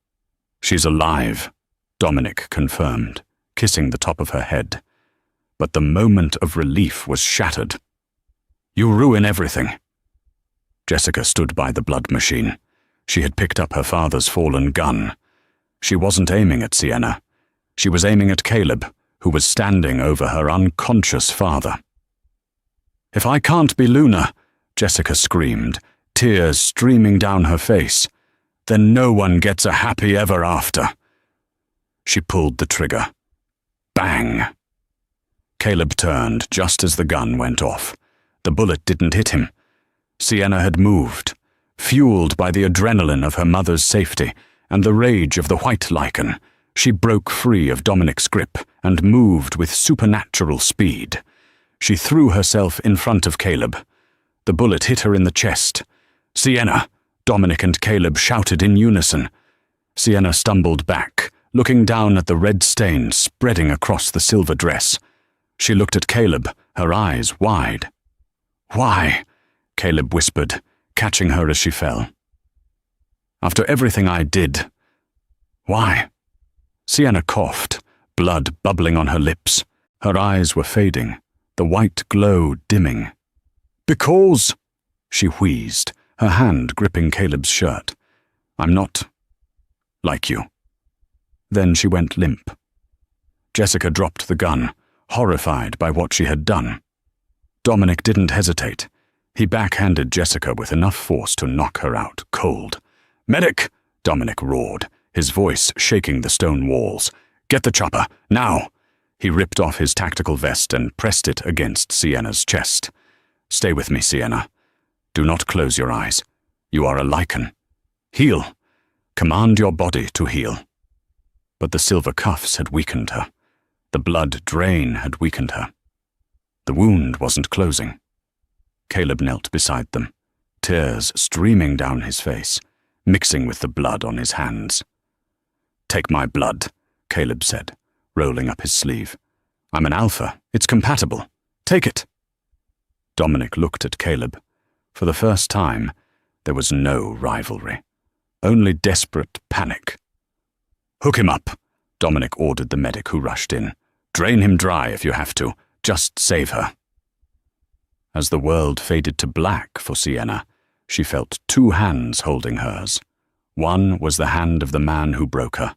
"She's alive," Dominic confirmed, kissing the top of her head. But the moment of relief was shattered. "You ruin everything." Jessica stood by the blood machine. She had picked up her father's fallen gun. She wasn't aiming at Sienna. She was aiming at Caleb, who was standing over her unconscious father. "If I can't be Luna," Jessica screamed, tears streaming down her face, "then no one gets a happy ever after." She pulled the trigger. Bang! Caleb turned just as the gun went off. The bullet didn't hit him. Sienna had moved, fueled by the adrenaline of her mother's safety and the rage of the white lichen. She broke free of Dominic's grip and moved with supernatural speed. She threw herself in front of Caleb. The bullet hit her in the chest. "Sienna!" Dominic and Caleb shouted in unison. Sienna stumbled back, looking down at the red stain spreading across the silver dress. She looked at Caleb, her eyes wide. "Why?" Caleb whispered, catching her as she fell. "After everything I did. Why?" Sienna coughed, blood bubbling on her lips. Her eyes were fading, the white glow dimming. "Because," she wheezed, her hand gripping Caleb's shirt. "I'm not like you." Then she went limp. Jessica dropped the gun, horrified by what she had done. Dominic didn't hesitate. He backhanded Jessica with enough force to knock her out cold. "Medic!" Dominic roared, his voice shaking the stone walls. "Get the chopper, now!" He ripped off his tactical vest and pressed it against Sienna's chest. "Stay with me, Sienna. Do not close your eyes. You are a lichen. Heal. Command your body to heal." But the silver cuffs had weakened her. The blood drain had weakened her. The wound wasn't closing. Caleb knelt beside them, tears streaming down his face, mixing with the blood on his hands. "Take my blood," Caleb said, rolling up his sleeve. "I'm an alpha. It's compatible. Take it." Dominic looked at Caleb. For the first time, there was no rivalry, only desperate panic. "Hook him up," Dominic ordered the medic who rushed in. "Drain him dry if you have to. Just save her." As the world faded to black for Sienna, she felt two hands holding hers. One was the hand of the man who broke her.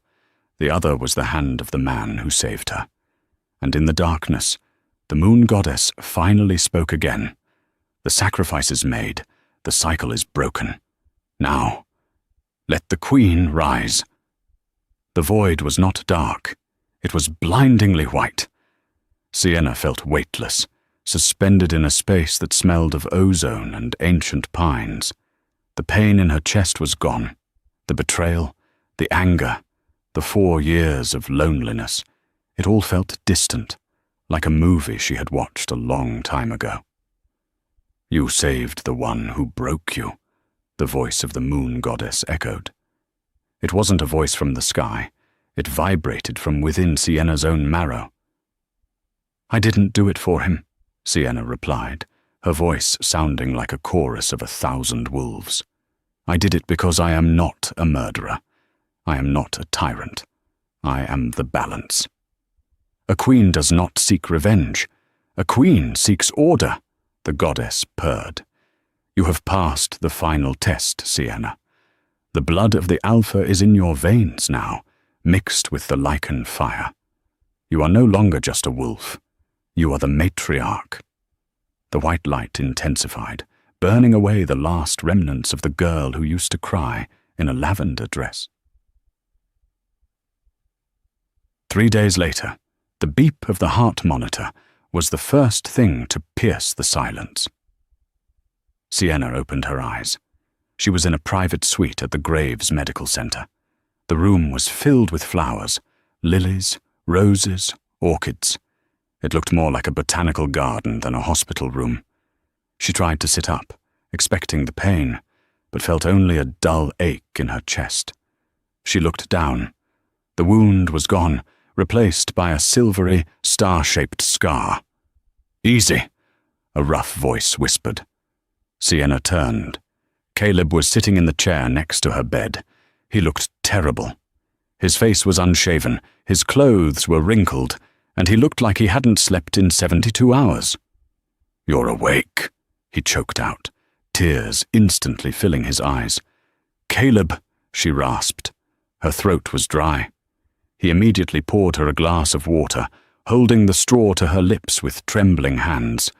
The other was the hand of the man who saved her. And in the darkness, The moon goddess finally spoke again. The sacrifice is made. The cycle is broken. Now, let the queen rise. The void was not dark. It was blindingly white. Sienna felt weightless, suspended in a space that smelled of ozone and ancient pines. The pain in her chest was gone. The betrayal, the anger, the 4 years of loneliness. It all felt distant, like a movie she had watched a long time ago. You saved the one who broke you, the voice of the moon goddess echoed. It wasn't a voice from the sky. It vibrated from within Sienna's own marrow. I didn't do it for him, Sienna replied, her voice sounding like a chorus of 1,000 wolves. I did it because I am not a murderer. I am not a tyrant. I am the balance. A queen does not seek revenge. A queen seeks order, the goddess purred. You have passed the final test, Sienna. The blood of the Alpha is in your veins now, mixed with the lichen fire. You are no longer just a wolf. You are the matriarch. The white light intensified, burning away the last remnants of the girl who used to cry in a lavender dress. 3 days later, the beep of the heart monitor was the first thing to pierce the silence. Sienna opened her eyes. She was in a private suite at the Graves Medical Center. The room was filled with flowers, lilies, roses, orchids. It looked more like a botanical garden than a hospital room. She tried to sit up, expecting the pain, but felt only a dull ache in her chest. She looked down. The wound was gone, replaced by a silvery, star-shaped scar. Easy, a rough voice whispered. Sienna turned. Caleb was sitting in the chair next to her bed. He looked terrible. His face was unshaven, his clothes were wrinkled, and he looked like he hadn't slept in 72 hours. You're awake, he choked out, tears instantly filling his eyes. Caleb, she rasped. Her throat was dry. He immediately poured her a glass of water, holding the straw to her lips with trembling hands.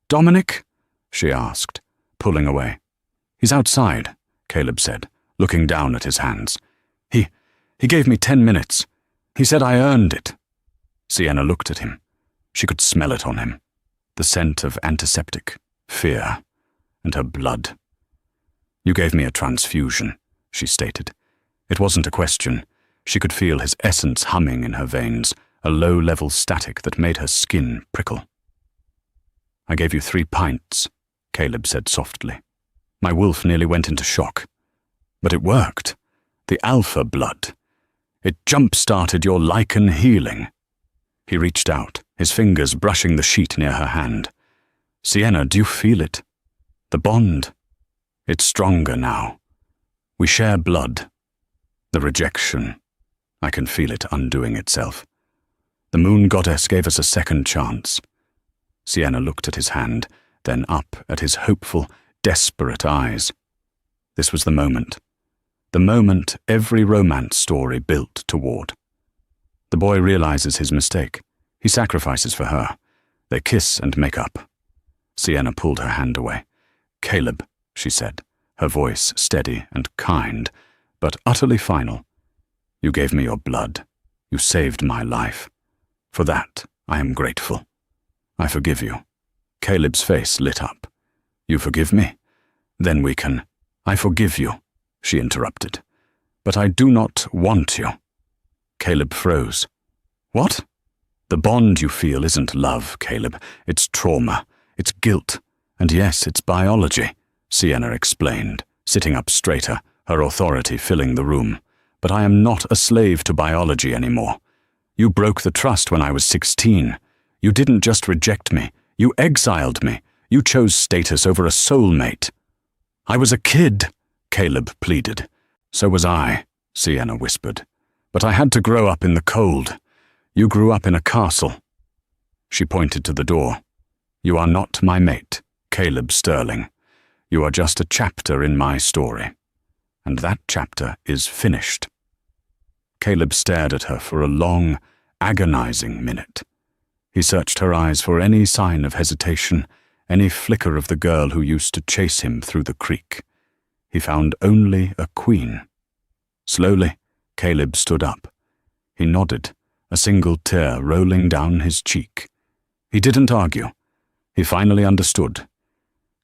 Dominic? She asked, pulling away. He's outside, Caleb said, looking down at his hands. He gave me 10 minutes. He said I earned it. Sienna looked at him. She could smell it on him. The scent of antiseptic, fear, and her blood. You gave me a transfusion, she stated. It wasn't a question. She could feel his essence humming in her veins, a low-level static that made her skin prickle. I gave you 3 pints, Caleb said softly. My wolf nearly went into shock. But it worked. The alpha blood. It jump-started your lichen healing. He reached out, his fingers brushing the sheet near her hand. Sienna, do you feel it? The bond. It's stronger now. We share blood. The rejection. I can feel it undoing itself. The moon goddess gave us a second chance. Sienna looked at his hand, then up at his hopeful, desperate eyes. This was the moment. The moment every romance story built toward. The boy realizes his mistake. He sacrifices for her. They kiss and make up. Sienna pulled her hand away. Caleb, she said, her voice steady and kind, but utterly final. You gave me your blood. You saved my life. For that, I am grateful. I forgive you. Caleb's face lit up. You forgive me? Then we can. I forgive you, she interrupted. But I do not want you. Caleb froze. What? The bond you feel isn't love, Caleb. It's trauma. It's guilt. And yes, it's biology, Sienna explained, sitting up straighter, her authority filling the room. But I am not a slave to biology anymore. You broke the trust when I was 16. You didn't just reject me. You exiled me. You chose status over a soulmate. I was a kid, Caleb pleaded. So was I, Sienna whispered. But I had to grow up in the cold. You grew up in a castle. She pointed to the door. You are not my mate, Caleb Sterling. You are just a chapter in my story. And that chapter is finished. Caleb stared at her for a long, agonizing minute. He searched her eyes for any sign of hesitation, any flicker of the girl who used to chase him through the creek. He found only a queen. Slowly, Caleb stood up. He nodded, a single tear rolling down his cheek. He didn't argue. He finally understood.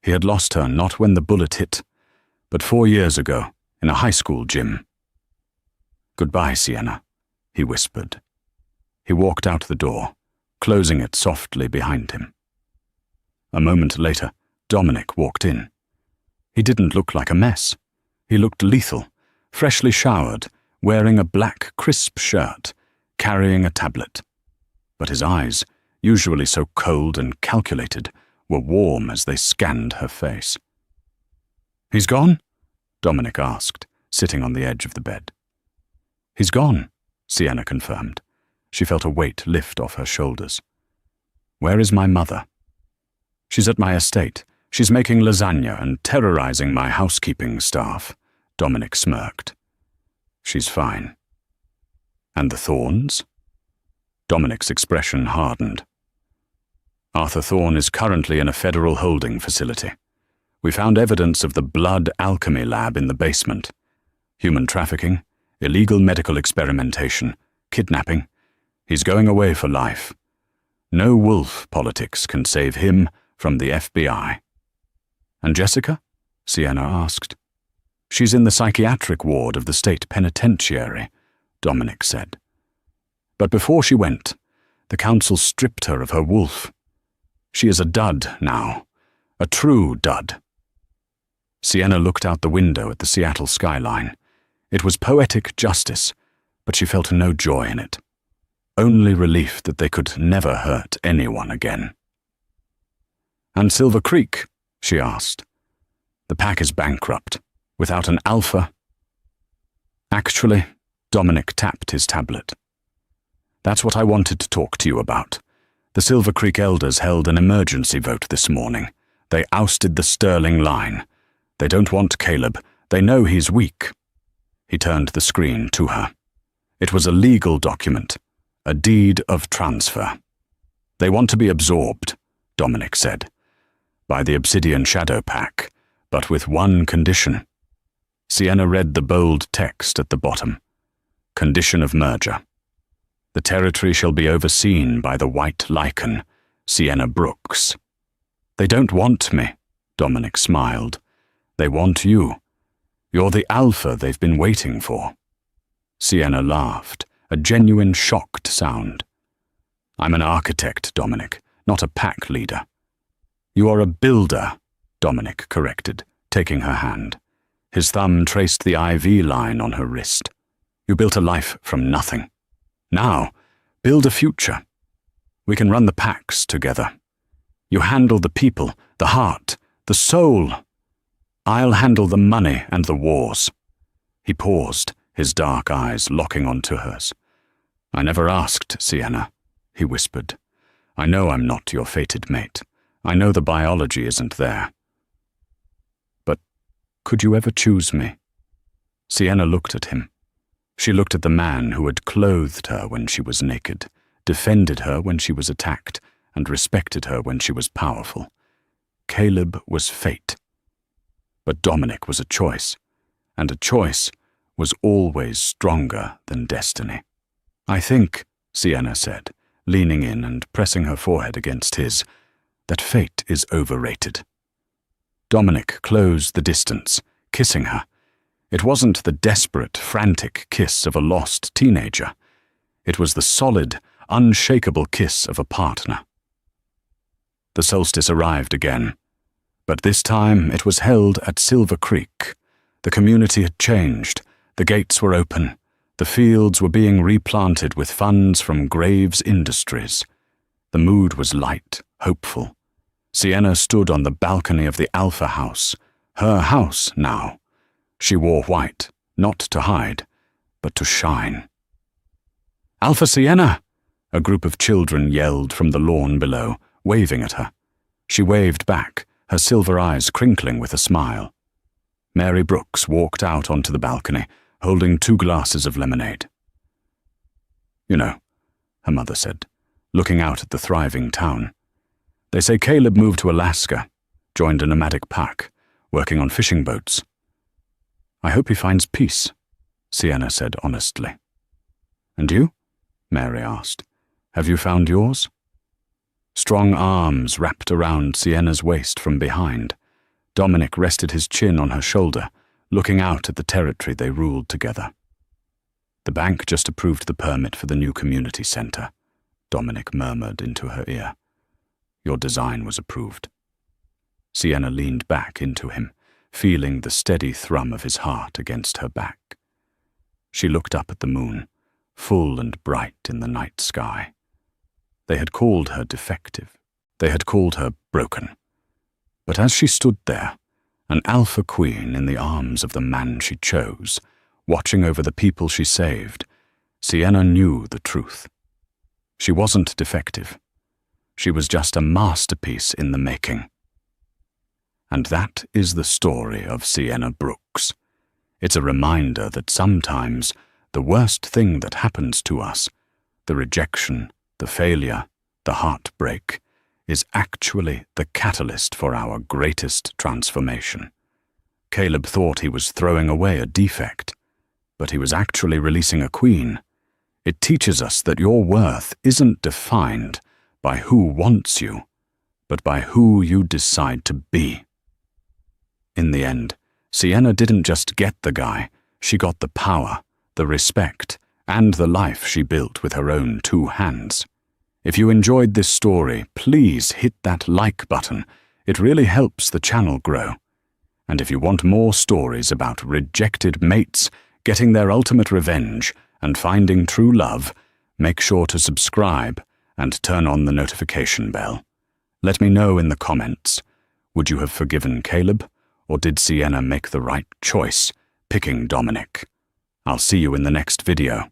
He had lost her not when the bullet hit, but 4 years ago in a high school gym. "Goodbye, Sienna," he whispered. He walked out the door, closing it softly behind him. A moment later, Dominic walked in. He didn't look like a mess. He looked lethal, freshly showered, wearing a black, crisp shirt, carrying a tablet. But his eyes, usually so cold and calculated, were warm as they scanned her face. "He's gone?" Dominic asked, sitting on the edge of the bed. "He's gone," Sienna confirmed. She felt a weight lift off her shoulders. "Where is my mother?" "She's at my estate. She's making lasagna and terrorizing my housekeeping staff," Dominic smirked. "She's fine." "And the Thorns?" Dominic's expression hardened. "Arthur Thorne is currently in a federal holding facility. We found evidence of the blood alchemy lab in the basement. Human trafficking, illegal medical experimentation, kidnapping. He's going away for life. No wolf politics can save him from the FBI." "And Jessica?" Sienna asked. "She's in the psychiatric ward of the state penitentiary," Dominic said. "But before she went, the council stripped her of her wolf. She is a dud now, a true dud." Sienna looked out the window at the Seattle skyline. It was poetic justice, but she felt no joy in it. Only relief that they could never hurt anyone again. "And Silver Creek?" she asked. "The pack is bankrupt, without an alpha." "Actually," Dominic tapped his tablet. "That's what I wanted to talk to you about. The Silver Creek elders held an emergency vote this morning. They ousted the Sterling line. They don't want Caleb. They know he's weak." He turned the screen to her. It was a legal document, a deed of transfer. "They want to be absorbed," Dominic said, "by the Obsidian Shadow Pack, but with one condition." Sienna read the bold text at the bottom. "Condition of merger. The territory shall be overseen by the White Lichen, Sienna Brooks." "They don't want me," Dominic smiled. "They want you. You're the alpha they've been waiting for." Sienna laughed, a genuine shocked sound. "I'm an architect, Dominic, not a pack leader." "You are a builder," Dominic corrected, taking her hand. His thumb traced the IV line on her wrist. "You built a life from nothing. Now, build a future. We can run the packs together. You handle the people, the heart, the soul. I'll handle the money and the wars." He paused, his dark eyes locking onto hers. "I never asked, Sienna," he whispered. "I know I'm not your fated mate. I know the biology isn't there. But could you ever choose me?" Sienna looked at him. She looked at the man who had clothed her when she was naked, defended her when she was attacked, and respected her when she was powerful. Caleb was fate. But Dominic was a choice, and a choice was always stronger than destiny. "I think," Sienna said, leaning in and pressing her forehead against his, "that fate is overrated." Dominic closed the distance, kissing her. It wasn't the desperate, frantic kiss of a lost teenager. It was the solid, unshakable kiss of a partner. The solstice arrived again, but this time it was held at Silver Creek. The community had changed. The gates were open. The fields were being replanted with funds from Graves Industries. The mood was light, hopeful. Sienna stood on the balcony of the Alpha house, her house now. She wore white, not to hide, but to shine. "Alpha Sienna!" A group of children yelled from the lawn below, waving at her. She waved back, her silver eyes crinkling with a smile. Mary Brooks walked out onto the balcony, holding 2 glasses of lemonade. "You know," her mother said, looking out at the thriving town. They say Caleb moved to Alaska, joined a nomadic pack, working on fishing boats. I hope he finds peace, Sienna said honestly. And you? Mary asked. Have you found yours? Strong arms wrapped around Sienna's waist from behind. Dominic rested his chin on her shoulder, looking out at the territory they ruled together. The bank just approved the permit for the new community center, Dominic murmured into her ear. Your design was approved. Sienna leaned back into him, feeling the steady thrum of his heart against her back. She looked up at the moon, full and bright in the night sky. They had called her defective. They had called her broken. But as she stood there, an alpha queen in the arms of the man she chose, watching over the people she saved, Sienna knew the truth. She wasn't defective. She was just a masterpiece in the making. And that is the story of Sienna Brooks. It's a reminder that sometimes the worst thing that happens to us, the rejection, the failure, the heartbreak, is actually the catalyst for our greatest transformation. Caleb thought he was throwing away a defect, but he was actually releasing a queen. It teaches us that your worth isn't defined by who wants you, but by who you decide to be. In the end, Sienna didn't just get the guy, she got the power, the respect, and the life she built with her own 2 hands. If you enjoyed this story, please hit that like button. It really helps the channel grow. And if you want more stories about rejected mates getting their ultimate revenge and finding true love, make sure to subscribe and turn on the notification bell. Let me know in the comments. Would you have forgiven Caleb, or did Sienna make the right choice, picking Dominic? I'll see you in the next video.